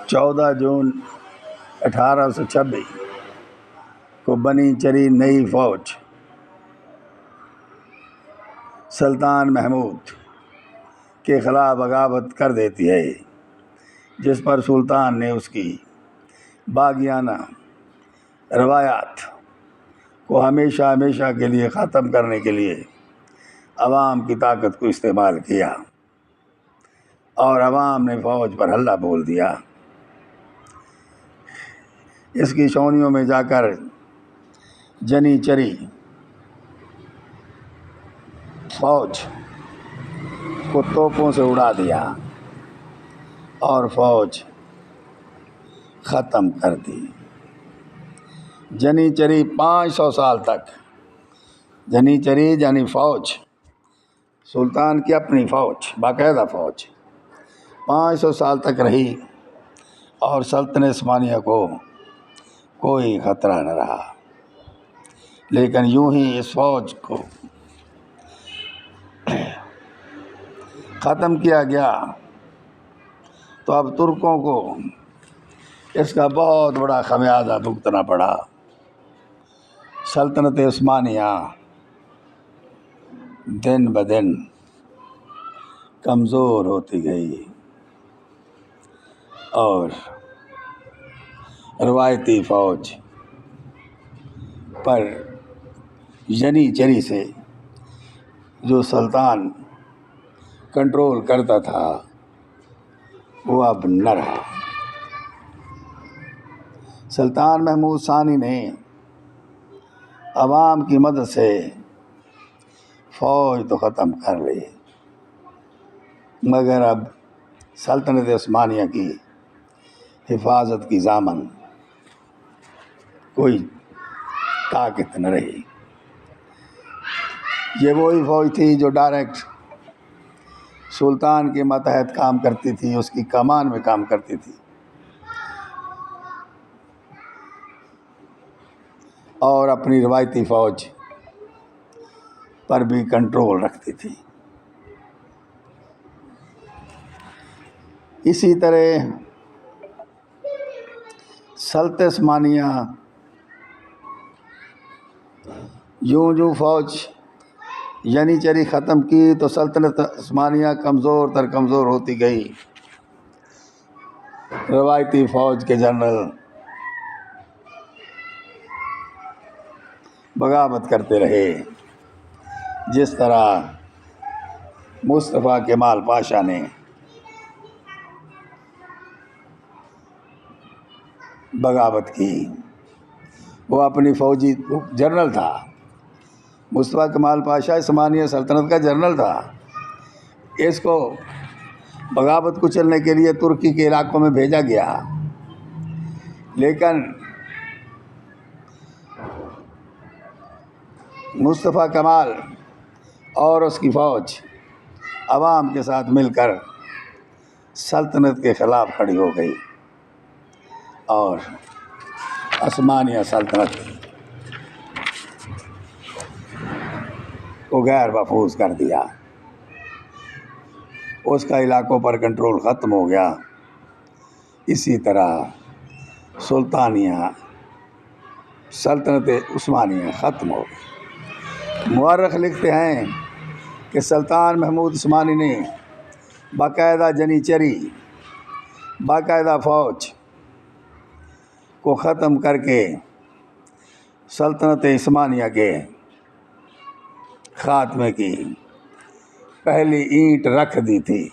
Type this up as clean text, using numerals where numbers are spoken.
14 جون 1826 کو بنی چڑھی نئی فوج سلطان محمود کے خلاف بغاوت کر دیتی ہے، جس پر سلطان نے اس کی باغیانہ روایات کو ہمیشہ کے لیے ختم کرنے کے لیے عوام کی طاقت کو استعمال کیا اور عوام نے فوج پر حملہ بول دیا۔ اس کی چھاؤنیوں میں جا کر جنی چری فوج کو توپوں سے اڑا دیا اور فوج ختم کر دی۔ جنی چری 500 سال تک، جنی چری یعنی فوج، سلطان کی اپنی فوج، باقاعدہ فوج 500 سال تک رہی اور سلطنت عثمانیہ کو کوئی خطرہ نہ رہا۔ لیکن یوں ہی اس فوج کو ختم کیا گیا تو اب ترکوں کو اس کا بہت بڑا خمیازہ بھگتنا پڑا۔ سلطنت عثمانیہ دن بدن کمزور ہوتی گئی اور روایتی فوج پر جنی چری سے جو سلطان کنٹرول کرتا تھا وہ اب نہ رہا۔ سلطان محمود ثانی نے عوام کی مدد سے فوج تو ختم کر لی، مگر اب سلطنت عثمانیہ کی حفاظت کی ضامن کوئی طاقت نہ رہی۔ یہ وہی فوج تھی جو ڈائریکٹ سلطان کے ماتحت کام کرتی تھی، اس کی کمان میں کام کرتی تھی اور اپنی روایتی فوج پر بھی کنٹرول رکھتی تھی۔ اسی طرح سلطنت عثمانیہ یوں فوج جنی چری ختم کی تو سلطنت عثمانیہ کمزور ہوتی گئی۔ روایتی فوج کے جنرل بغاوت کرتے رہے، جس طرح مصطفیٰ کمال پاشا نے بغاوت کی۔ وہ اپنی فوجی جنرل تھا، مصطفیٰ کمال پاشا عثمانیہ سلطنت کا جنرل تھا۔ اس کو بغاوت کچلنے کے لیے ترکی کے علاقوں میں بھیجا گیا، لیکن مصطفیٰ کمال اور اس کی فوج عوام کے ساتھ مل کر سلطنت کے خلاف کھڑی ہو گئی اور عثمانیہ سلطنت کو غیر محفوظ کر دیا۔ اس کا علاقوں پر کنٹرول ختم ہو گیا۔ اسی طرح سلطانیہ سلطنت عثمانیہ ختم ہو گئی۔ مورخ لکھتے ہیں کہ سلطان محمود عثمانی نے باقاعدہ جنی چری، باقاعدہ فوج کو ختم کر کے سلطنت عثمانیہ کے خاتمے کی پہلی اینٹ رکھ دی تھی۔